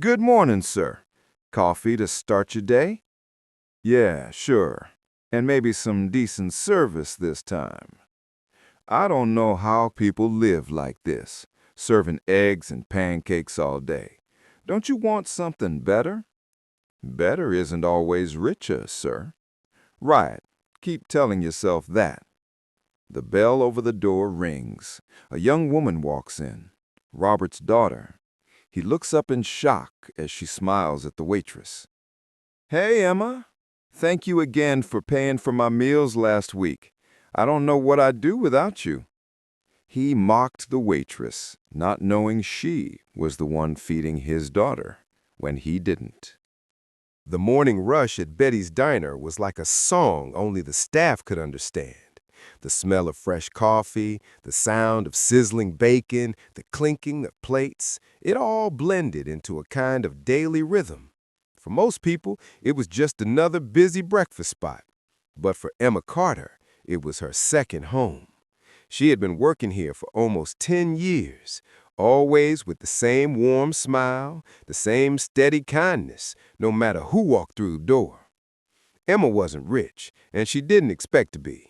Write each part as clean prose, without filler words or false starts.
Good morning, sir. Coffee to start your day? Yeah, sure. And maybe some decent service this time. I don't know how people live like this, serving eggs and pancakes all day. Don't you want something better? Better isn't always richer, sir. Right. Keep telling yourself that. The bell over the door rings. A young woman walks in. Robert's daughter. He looks up in shock as she smiles at the waitress. Hey, Emma. Thank you again for paying for my meals last week. I don't know what I'd do without you. He mocked the waitress, not knowing she was the one feeding his daughter when he didn't. The morning rush at Betty's diner was like a song only the staff could understand. The smell of fresh coffee, the sound of sizzling bacon, the clinking of plates, it all blended into a kind of daily rhythm. For most people, it was just another busy breakfast spot. But for Emma Carter, it was her second home. She had been working here for almost 10 years, always with the same warm smile, the same steady kindness, no matter who walked through the door. Emma wasn't rich, and she didn't expect to be.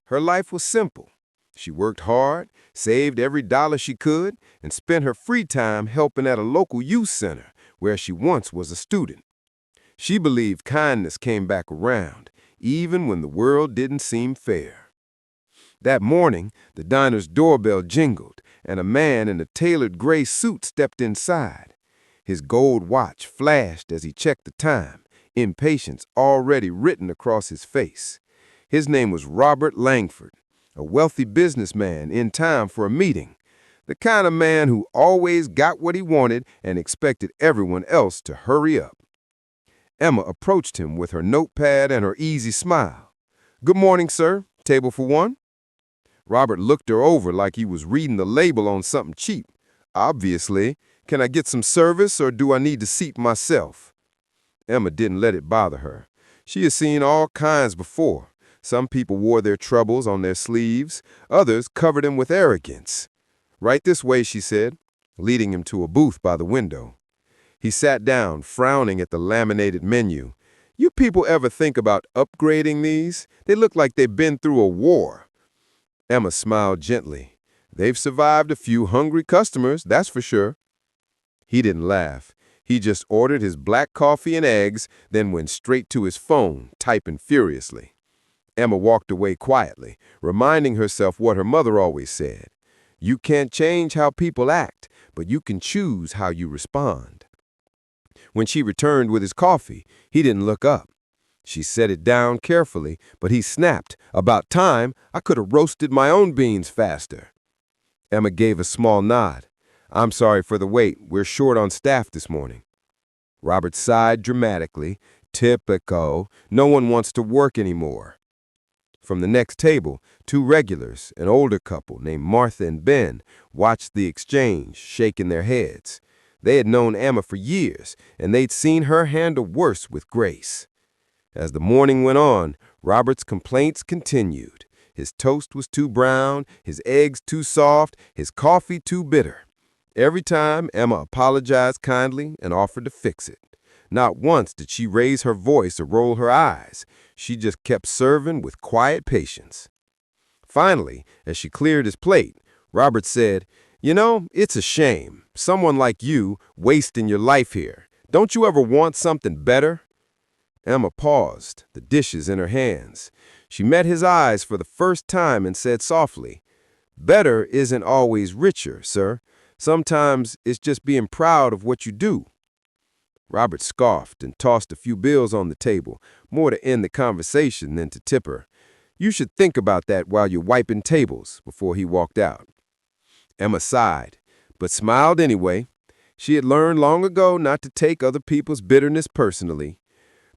Her life was simple. She worked hard, saved every dollar she could, and spent her free time helping at a local youth center where she once was a student. She believed kindness came back around, even when the world didn't seem fair. That morning, the diner's doorbell jingled, and a man in a tailored gray suit stepped inside. His gold watch flashed as he checked the time, impatience already written across his face. His name was Robert Langford, a wealthy businessman in time for a meeting, the kind of man who always got what he wanted and expected everyone else to hurry up. Emma approached him with her notepad and her easy smile. "Good morning, sir. Table for one?" Robert looked her over like he was reading the label on something cheap. Obviously, can I get some service or do I need to seat myself? Emma didn't let it bother her. She had seen all kinds before. Some people wore their troubles on their sleeves. Others covered them with arrogance. "Right this way," she said, leading him to a booth by the window. He sat down, frowning at the laminated menu. "You people ever think about upgrading these? They look like they've been through a war." Emma smiled gently. "They've survived a few hungry customers, that's for sure." He didn't laugh. He just ordered his black coffee and eggs, then went straight to his phone, typing furiously. Emma walked away quietly, reminding herself what her mother always said. You can't change how people act, but you can choose how you respond. When she returned with his coffee, he didn't look up. She set it down carefully, but he snapped, "About time, I could have roasted my own beans faster." Emma gave a small nod. "I'm sorry for the wait. We're short on staff this morning." Robert sighed dramatically. Typical. No one wants to work anymore. From the next table, two regulars, an older couple named Martha and Ben, watched the exchange, shaking their heads. They had known Emma for years, and they'd seen her handle worse with grace. As the morning went on, Robert's complaints continued. His toast was too brown, his eggs too soft, his coffee too bitter. Every time, Emma apologized kindly and offered to fix it. Not once did she raise her voice or roll her eyes. She just kept serving with quiet patience. Finally, as she cleared his plate, Robert said, "You know, it's a shame. Someone like you wasting your life here. Don't you ever want something better?" Emma paused, the dishes in her hands. She met his eyes for the first time and said softly, "Better isn't always richer, sir. Sometimes it's just being proud of what you do." Robert scoffed and tossed a few bills on the table, more to end the conversation than to tip her. "You should think about that while you're wiping tables," before he walked out. Emma sighed, but smiled anyway. She had learned long ago not to take other people's bitterness personally.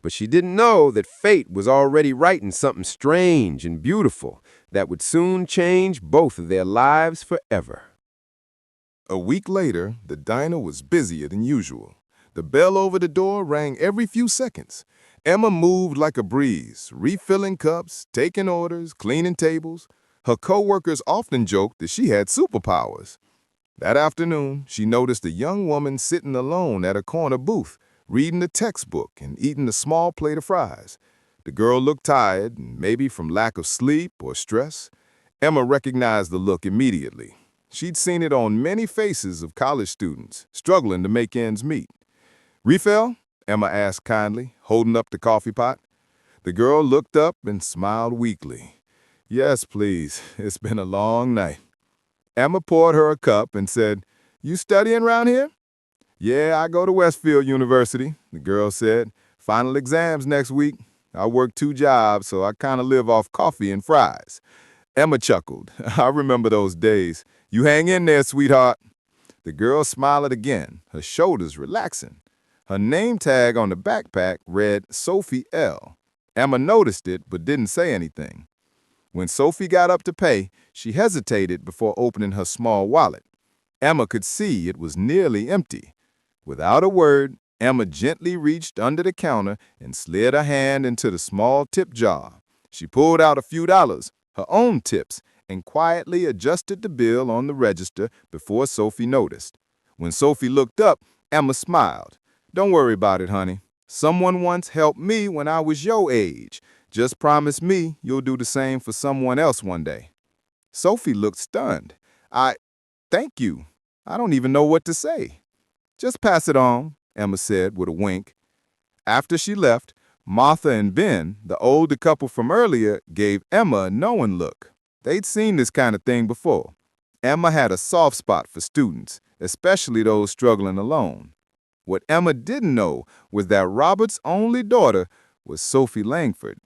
But she didn't know that fate was already writing something strange and beautiful that would soon change both of their lives forever. A week later, the diner was busier than usual. The bell over the door rang every few seconds. Emma moved like a breeze, refilling cups, taking orders, cleaning tables. Her coworkers often joked that she had superpowers. That afternoon, she noticed a young woman sitting alone at a corner booth, reading a textbook and eating a small plate of fries. The girl looked tired, maybe from lack of sleep or stress. Emma recognized the look immediately. She'd seen it on many faces of college students struggling to make ends meet. "Refill?" Emma asked kindly, holding up the coffee pot. The girl looked up and smiled weakly. "Yes, please. It's been a long night." Emma poured her a cup and said, "You studying around here?" "Yeah, I go to Westfield University," the girl said. "Final exams next week. I work 2 jobs, so I kind of live off coffee and fries." Emma chuckled. "I remember those days. You hang in there, sweetheart." The girl smiled again, her shoulders relaxing. Her name tag on the backpack read Sophie L. Emma noticed it but didn't say anything. When Sophie got up to pay, she hesitated before opening her small wallet. Emma could see it was nearly empty. Without a word, Emma gently reached under the counter and slid her hand into the small tip jar. She pulled out a few dollars, her own tips, and quietly adjusted the bill on the register before Sophie noticed. When Sophie looked up, Emma smiled. "Don't worry about it, honey. Someone once helped me when I was your age. Just promise me you'll do the same for someone else one day." Sophie looked stunned. Thank you. I don't even know what to say." "Just pass it on," Emma said with a wink. After she left, Martha and Ben, the older couple from earlier, gave Emma a knowing look. They'd seen this kind of thing before. Emma had a soft spot for students, especially those struggling alone. What Emma didn't know was that Robert's only daughter was Sophie Langford.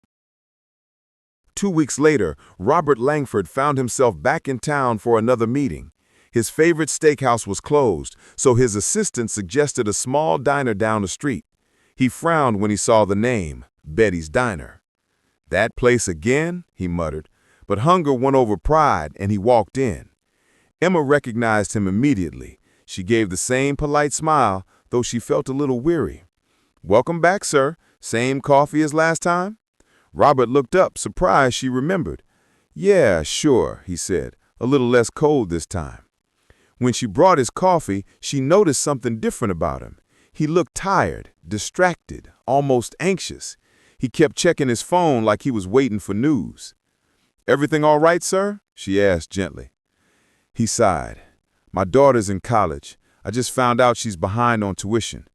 2 weeks later, Robert Langford found himself back in town for another meeting. His favorite steakhouse was closed, so his assistant suggested a small diner down the street. He frowned when he saw the name, Betty's Diner. "That place again?" he muttered, but hunger won over pride and he walked in. Emma recognized him immediately. She gave the same polite smile, though she felt a little weary. "Welcome back, sir. Same coffee as last time?" Robert looked up, surprised she remembered. "Yeah, sure," he said, a little less cold this time. When she brought his coffee, she noticed something different about him. He looked tired, distracted, almost anxious. He kept checking his phone like he was waiting for news. "Everything all right, sir?" she asked gently. He sighed. "My daughter's in college. I just found out she's behind on tuition.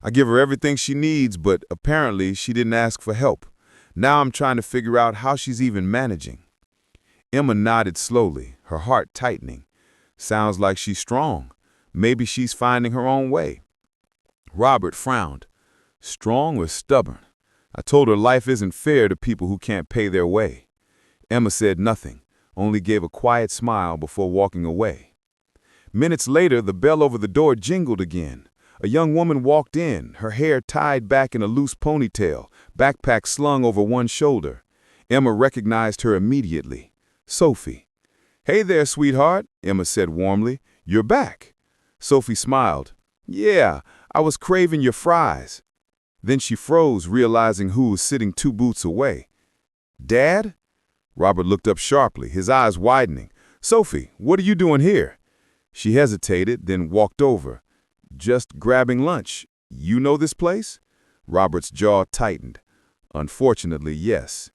I give her everything she needs, but apparently she didn't ask for help. Now I'm trying to figure out how she's even managing." Emma nodded slowly, her heart tightening. "Sounds like she's strong. Maybe she's finding her own way." Robert frowned. "Strong or stubborn? I told her life isn't fair to people who can't pay their way." Emma said nothing, only gave a quiet smile before walking away. Minutes later, the bell over the door jingled again. A young woman walked in, her hair tied back in a loose ponytail, backpack slung over one shoulder. Emma recognized her immediately. Sophie. "Hey there, sweetheart," Emma said warmly. "You're back." Sophie smiled. "Yeah, I was craving your fries." Then she froze, realizing who was sitting 2 booths away. "Dad?" Robert looked up sharply, his eyes widening. "Sophie, what are you doing here?" She hesitated, then walked over. "Just grabbing lunch. You know this place?" Robert's jaw tightened. "Unfortunately, yes."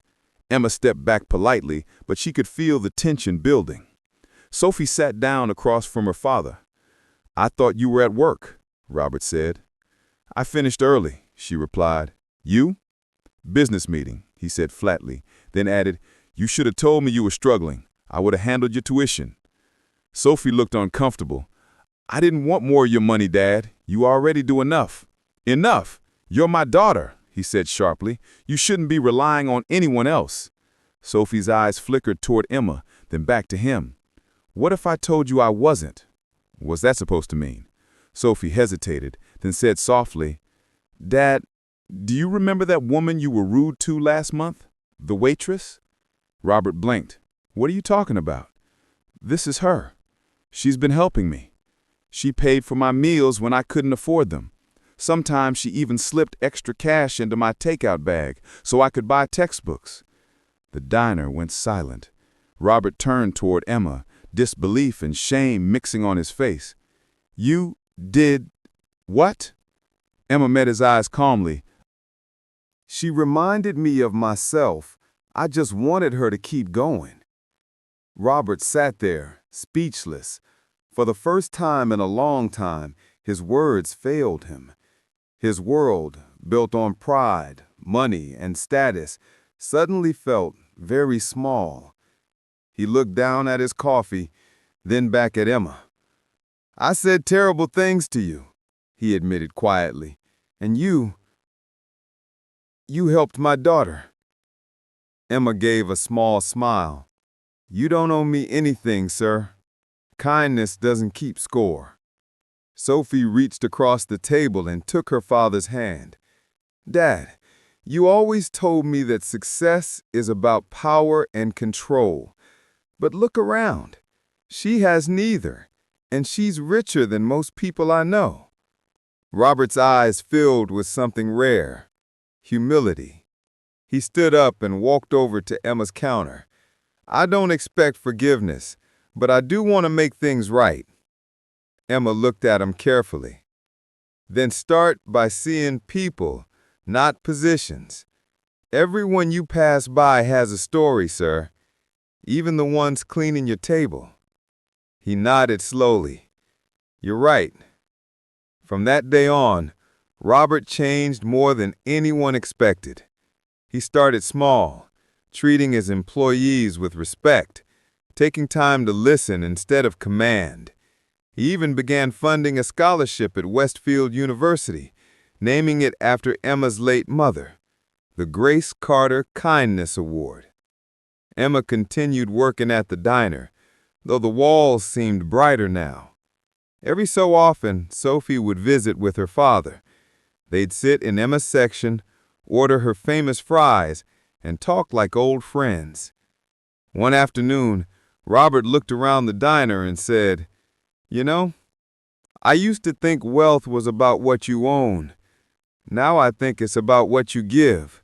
Emma stepped back politely, but she could feel the tension building. Sophie sat down across from her father. "I thought you were at work," Robert said. "I finished early," she replied. "You?" "Business meeting," he said flatly, then added, "You should have told me you were struggling. I would have handled your tuition." Sophie looked uncomfortable. "I didn't want more of your money, Dad. You already do enough." "Enough? You're my daughter," he said sharply. "You shouldn't be relying on anyone else." Sophie's eyes flickered toward Emma, then back to him. "What if I told you I wasn't? What's that supposed to mean?" Sophie hesitated, then said softly, "Dad, do you remember that woman you were rude to last month? The waitress?" Robert blinked. "What are you talking about?" "This is her. She's been helping me. She paid for my meals when I couldn't afford them. Sometimes she even slipped extra cash into my takeout bag so I could buy textbooks." The diner went silent. Robert turned toward Emma, disbelief and shame mixing on his face. "You did what?" Emma met his eyes calmly. She reminded me of myself. I just wanted her to keep going. Robert sat there, speechless. For the first time in a long time, his words failed him. His world, built on pride, money, and status, suddenly felt very small. He looked down at his coffee, then back at Emma. "I said terrible things to you," he admitted quietly, "and you helped my daughter." Emma gave a small smile. "You don't owe me anything, sir. Kindness doesn't keep score." Sophie reached across the table and took her father's hand. "Dad, you always told me that success is about power and control. But look around. She has neither, and she's richer than most people I know." Robert's eyes filled with something rare: humility. He stood up and walked over to Emma's counter. "I don't expect forgiveness, but I do want to make things right." Emma looked at him carefully. "Then start by seeing people, not positions. Everyone you pass by has a story, sir, even the ones cleaning your table." He nodded slowly. "You're right." From that day on, Robert changed more than anyone expected. He started small, treating his employees with respect, taking time to listen instead of command. He even began funding a scholarship at Westfield University, naming it after Emma's late mother, the Grace Carter Kindness Award. Emma continued working at the diner, though the walls seemed brighter now. Every so often, Sophie would visit with her father. They'd sit in Emma's section, order her famous fries, and talk like old friends. One afternoon, Robert looked around the diner and said, "You know, I used to think wealth was about what you own. Now I think it's about what you give."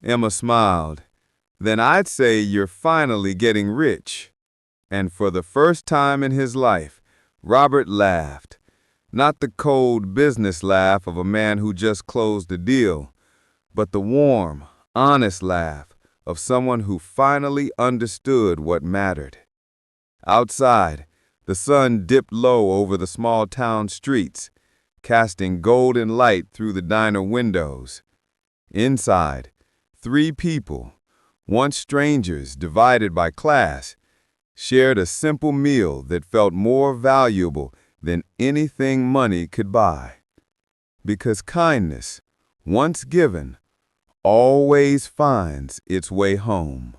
Emma smiled. "Then I'd say you're finally getting rich." And for the first time in his life, Robert laughed. Not the cold business laugh of a man who just closed a deal, but the warm, honest laugh of someone who finally understood what mattered. Outside, the sun dipped low over the small town streets, casting golden light through the diner windows. Inside, three people, once strangers divided by class, shared a simple meal that felt more valuable than anything money could buy. Because kindness, once given, always finds its way home.